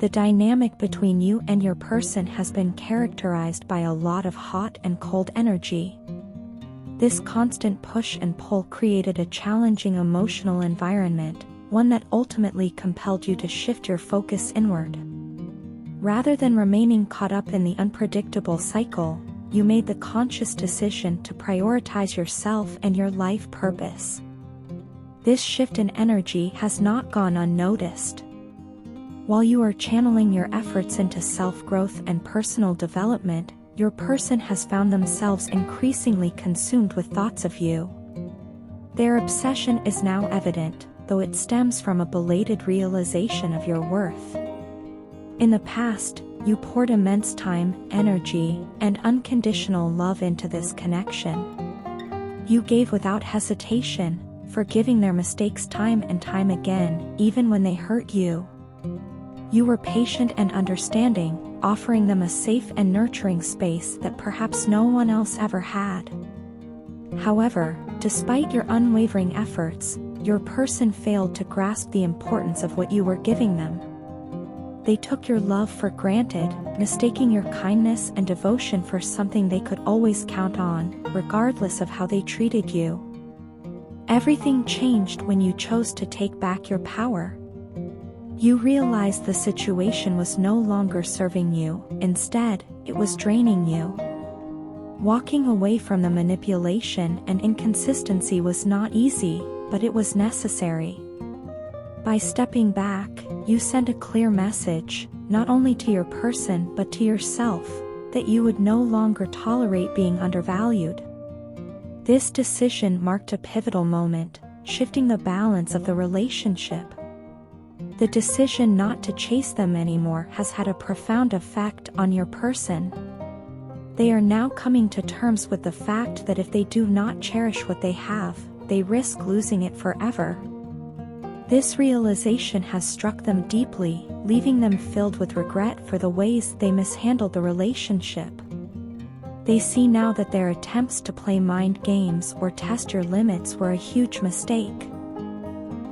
The dynamic between you and your person has been characterized by a lot of hot and cold energy. This constant push and pull created a challenging emotional environment, one that ultimately compelled you to shift your focus inward. Rather than remaining caught up in the unpredictable cycle, you made the conscious decision to prioritize yourself and your life purpose. This shift in energy has not gone unnoticed. While you are channeling your efforts into self-growth and personal development, your person has found themselves increasingly consumed with thoughts of you. Their obsession is now evident, though it stems from a belated realization of your worth. In the past, you poured immense time, energy, and unconditional love into this connection. You gave without hesitation, forgiving their mistakes time and time again, even when they hurt you. You were patient and understanding, offering them a safe and nurturing space that perhaps no one else ever had. However, despite your unwavering efforts, your person failed to grasp the importance of what you were giving them. They took your love for granted, mistaking your kindness and devotion for something they could always count on, regardless of how they treated you. Everything changed when you chose to take back your power. You realized the situation was no longer serving you, instead, it was draining you. Walking away from the manipulation and inconsistency was not easy, but it was necessary. By stepping back, you sent a clear message, not only to your person but to yourself, that you would no longer tolerate being undervalued. This decision marked a pivotal moment, shifting the balance of the relationship. The decision not to chase them anymore has had a profound effect on your person. They are now coming to terms with the fact that if they do not cherish what they have, they risk losing it forever. This realization has struck them deeply, leaving them filled with regret for the ways they mishandled the relationship. They see now that their attempts to play mind games or test your limits were a huge mistake.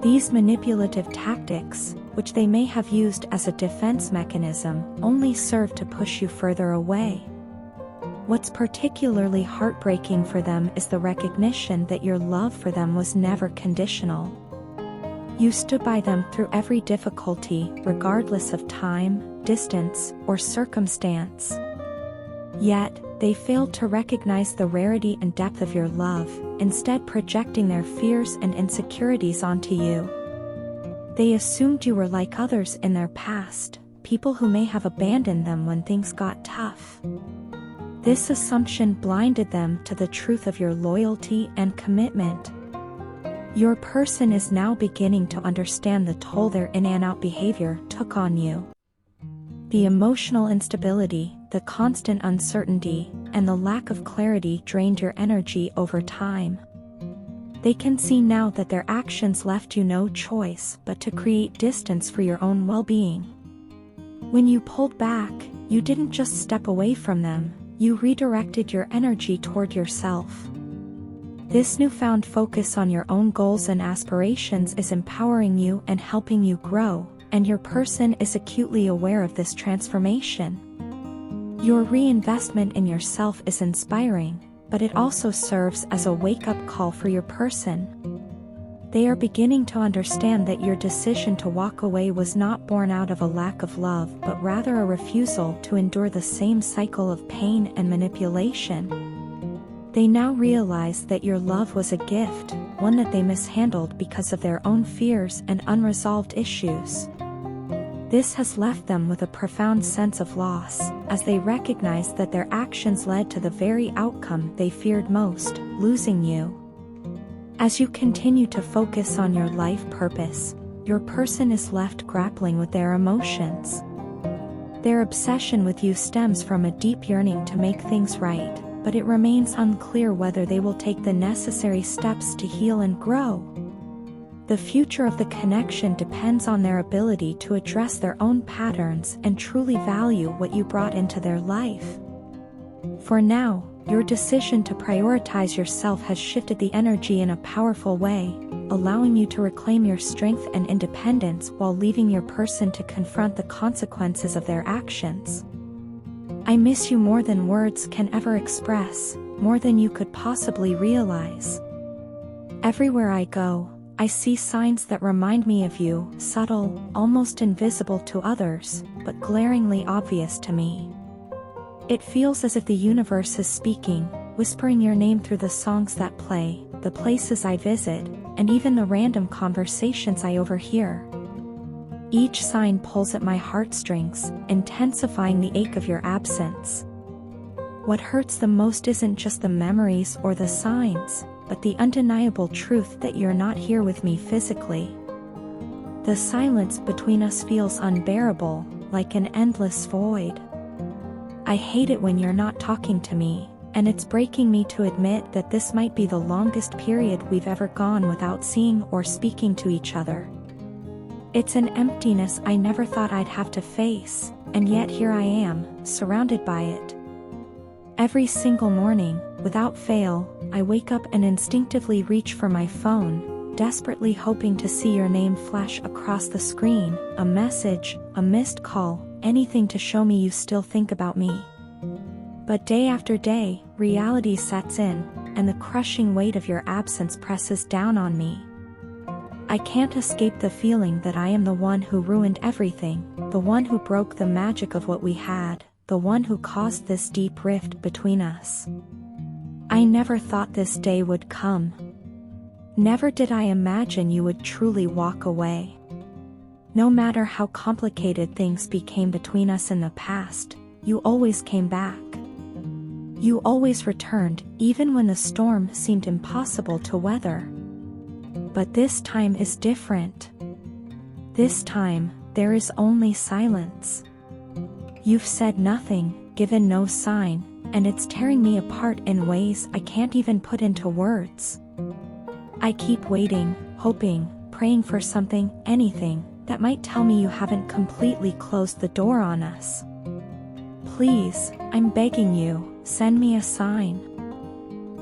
These manipulative tactics, which they may have used as a defense mechanism, only serve to push you further away. What's particularly heartbreaking for them is the recognition that your love for them was never conditional. You stood by them through every difficulty, regardless of time, distance, or circumstance. Yet, they failed to recognize the rarity and depth of your love, instead projecting their fears and insecurities onto you. They assumed you were like others in their past, people who may have abandoned them when things got tough. This assumption blinded them to the truth of your loyalty and commitment. Your person is now beginning to understand the toll their in-and-out behavior took on you. The emotional instability, the constant uncertainty, and the lack of clarity drained your energy over time. They can see now that their actions left you no choice but to create distance for your own well-being. When you pulled back, you didn't just step away from them, you redirected your energy toward yourself. This newfound focus on your own goals and aspirations is empowering you and helping you grow, and your person is acutely aware of this transformation. Your reinvestment in yourself is inspiring, but it also serves as a wake-up call for your person. They are beginning to understand that your decision to walk away was not born out of a lack of love but rather a refusal to endure the same cycle of pain and manipulation. They now realize that your love was a gift, one that they mishandled because of their own fears and unresolved issues. This has left them with a profound sense of loss, as they recognize that their actions led to the very outcome they feared most, losing you. As you continue to focus on your life purpose, your person is left grappling with their emotions. Their obsession with you stems from a deep yearning to make things right, but it remains unclear whether they will take the necessary steps to heal and grow. The future of the connection depends on their ability to address their own patterns and truly value what you brought into their life. For now, your decision to prioritize yourself has shifted the energy in a powerful way, allowing you to reclaim your strength and independence while leaving your person to confront the consequences of their actions. I miss you more than words can ever express, more than you could possibly realize. Everywhere I go, I see signs that remind me of you, subtle, almost invisible to others, but glaringly obvious to me. It feels as if the universe is speaking, whispering your name through the songs that play, the places I visit, and even the random conversations I overhear. Each sign pulls at my heartstrings, intensifying the ache of your absence. What hurts the most isn't just the memories or the signs, but the undeniable truth that you're not here with me physically. The silence between us feels unbearable, like an endless void. I hate it when you're not talking to me, and it's breaking me to admit that this might be the longest period we've ever gone without seeing or speaking to each other. It's an emptiness I never thought I'd have to face, and yet here I am, surrounded by it. Every single morning, without fail, I wake up and instinctively reach for my phone, desperately hoping to see your name flash across the screen, a message, a missed call, anything to show me you still think about me. But day after day, reality sets in, and the crushing weight of your absence presses down on me. I can't escape the feeling that I am the one who ruined everything, the one who broke the magic of what we had, the one who caused this deep rift between us. I never thought this day would come. Never did I imagine you would truly walk away. No matter how complicated things became between us in the past, you always came back. You always returned, even when the storm seemed impossible to weather. But this time is different. This time, there is only silence. You've said nothing, given no sign, and it's tearing me apart in ways I can't even put into words. I keep waiting, hoping, praying for something, anything, that might tell me you haven't completely closed the door on us. Please, I'm begging you, send me a sign.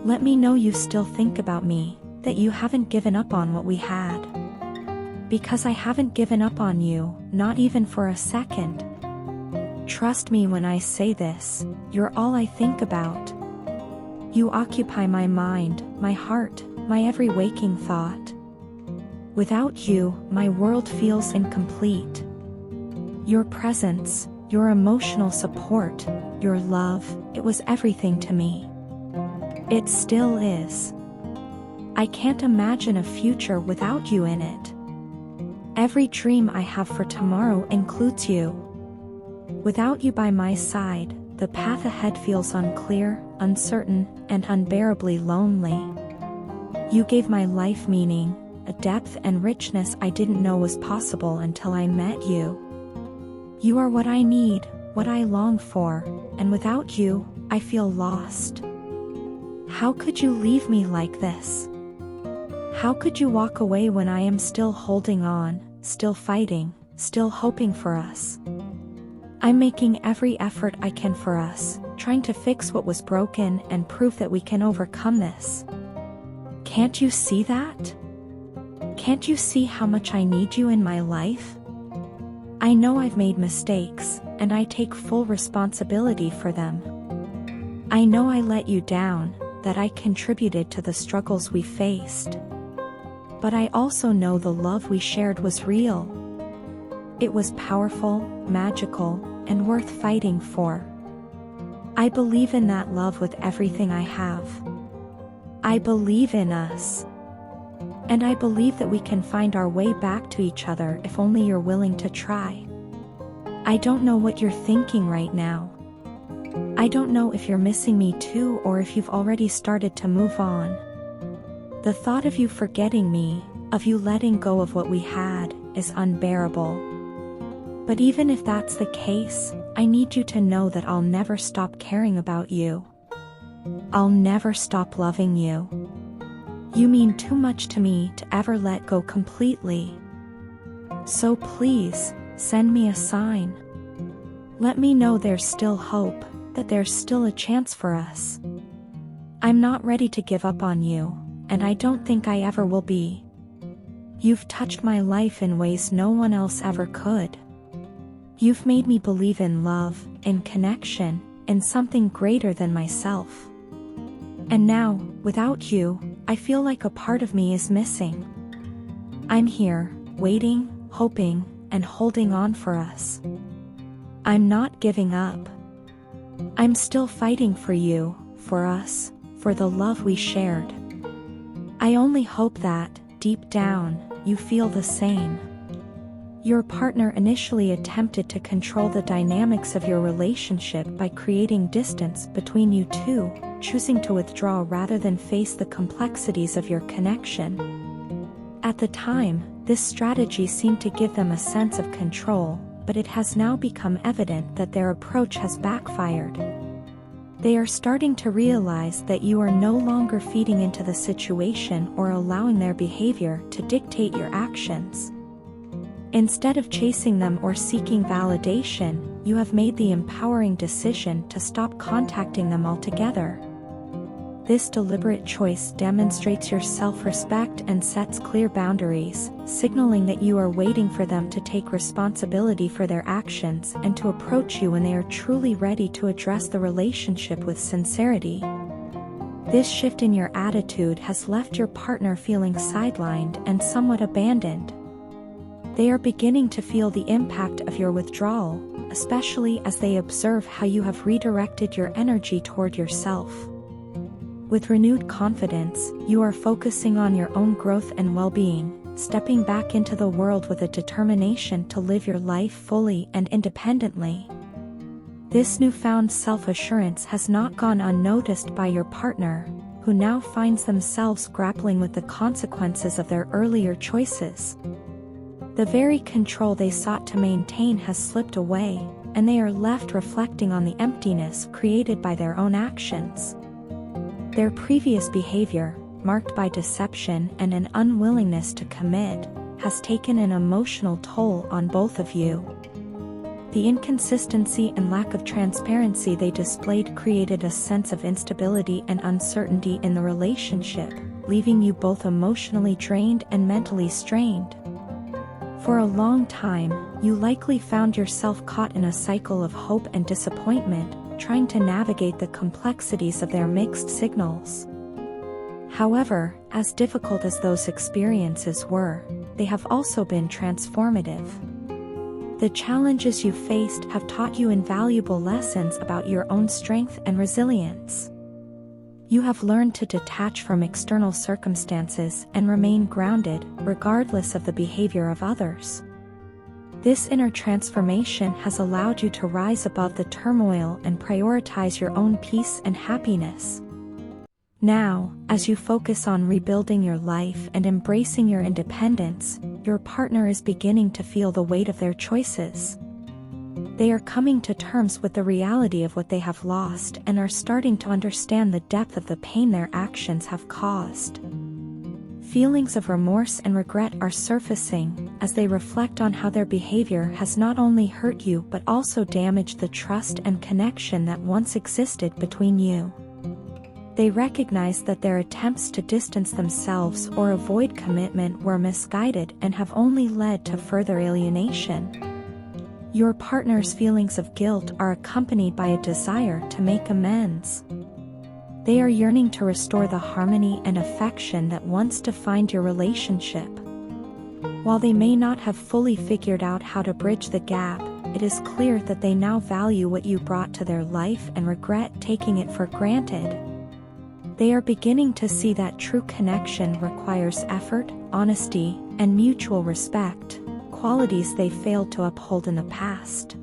Let me know you still think about me, that you haven't given up on what we had. Because I haven't given up on you, not even for a second. Trust me when I say this, you're all I think about. You occupy my mind, my heart, my every waking thought. Without you, my world feels incomplete. Your presence, your emotional support, your love, it was everything to me. It still is. I can't imagine a future without you in it. Every dream I have for tomorrow includes you. Without you by my side, the path ahead feels unclear, uncertain, and unbearably lonely. You gave my life meaning, a depth and richness I didn't know was possible until I met you. You are what I need, what I long for, and without you, I feel lost. How could you leave me like this? How could you walk away when I am still holding on, still fighting, still hoping for us? I'm making every effort I can for us, trying to fix what was broken and prove that we can overcome this. Can't you see that? Can't you see how much I need you in my life? I know I've made mistakes, and I take full responsibility for them. I know I let you down, that I contributed to the struggles we faced. But I also know the love we shared was real. It was powerful, magical, and worth fighting for. I believe in that love with everything I have. I believe in us. And I believe that we can find our way back to each other if only you're willing to try. I don't know what you're thinking right now. I don't know if you're missing me too or if you've already started to move on. The thought of you forgetting me, of you letting go of what we had, is unbearable. But even if that's the case, I need you to know that I'll never stop caring about you. I'll never stop loving you. You mean too much to me to ever let go completely. So please, send me a sign. Let me know there's still hope, that there's still a chance for us. I'm not ready to give up on you, and I don't think I ever will be. You've touched my life in ways no one else ever could. You've made me believe in love, in connection, in something greater than myself. And now, without you, I feel like a part of me is missing. I'm here, waiting, hoping, and holding on for us. I'm not giving up. I'm still fighting for you, for us, for the love we shared. I only hope that, deep down, you feel the same. Your partner initially attempted to control the dynamics of your relationship by creating distance between you two, choosing to withdraw rather than face the complexities of your connection. At the time, this strategy seemed to give them a sense of control, but it has now become evident that their approach has backfired. They are starting to realize that you are no longer feeding into the situation or allowing their behavior to dictate your actions. Instead of chasing them or seeking validation, you have made the empowering decision to stop contacting them altogether. This deliberate choice demonstrates your self-respect and sets clear boundaries, signaling that you are waiting for them to take responsibility for their actions and to approach you when they are truly ready to address the relationship with sincerity. This shift in your attitude has left your partner feeling sidelined and somewhat abandoned. They are beginning to feel the impact of your withdrawal, especially as they observe how you have redirected your energy toward yourself. With renewed confidence, you are focusing on your own growth and well-being, stepping back into the world with a determination to live your life fully and independently. This newfound self-assurance has not gone unnoticed by your partner, who now finds themselves grappling with the consequences of their earlier choices. The very control they sought to maintain has slipped away, and they are left reflecting on the emptiness created by their own actions. Their previous behavior, marked by deception and an unwillingness to commit, has taken an emotional toll on both of you. The inconsistency and lack of transparency they displayed created a sense of instability and uncertainty in the relationship, leaving you both emotionally drained and mentally strained. For a long time, you likely found yourself caught in a cycle of hope and disappointment, trying to navigate the complexities of their mixed signals. However, as difficult as those experiences were, they have also been transformative. The challenges you faced have taught you invaluable lessons about your own strength and resilience. You have learned to detach from external circumstances and remain grounded, regardless of the behavior of others. This inner transformation has allowed you to rise above the turmoil and prioritize your own peace and happiness. Now, as you focus on rebuilding your life and embracing your independence, your partner is beginning to feel the weight of their choices. They are coming to terms with the reality of what they have lost and are starting to understand the depth of the pain their actions have caused. Feelings of remorse and regret are surfacing as they reflect on how their behavior has not only hurt you but also damaged the trust and connection that once existed between you. They recognize that their attempts to distance themselves or avoid commitment were misguided and have only led to further alienation. Your partner's feelings of guilt are accompanied by a desire to make amends. They are yearning to restore the harmony and affection that once defined your relationship. While they may not have fully figured out how to bridge the gap, it is clear that they now value what you brought to their life and regret taking it for granted. They are beginning to see that true connection requires effort, honesty, and mutual respect, qualities they failed to uphold in the past.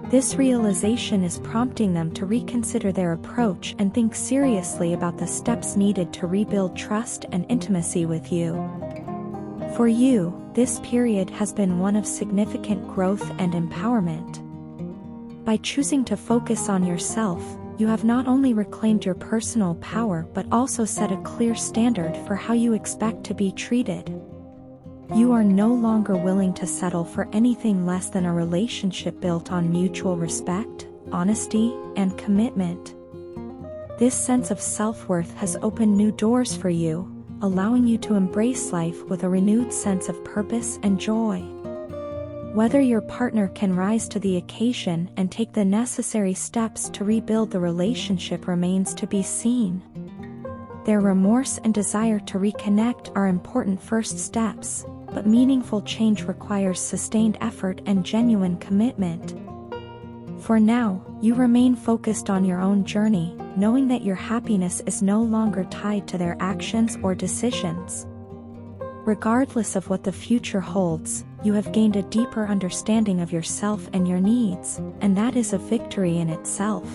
This realization is prompting them to reconsider their approach and think seriously about the steps needed to rebuild trust and intimacy with you. For you, this period has been one of significant growth and empowerment. By choosing to focus on yourself, you have not only reclaimed your personal power but also set a clear standard for how you expect to be treated. You are no longer willing to settle for anything less than a relationship built on mutual respect, honesty, and commitment. This sense of self-worth has opened new doors for you, allowing you to embrace life with a renewed sense of purpose and joy. Whether your partner can rise to the occasion and take the necessary steps to rebuild the relationship remains to be seen. Their remorse and desire to reconnect are important first steps, but meaningful change requires sustained effort and genuine commitment. For now, you remain focused on your own journey, knowing that your happiness is no longer tied to their actions or decisions. Regardless of what the future holds, you have gained a deeper understanding of yourself and your needs, and that is a victory in itself.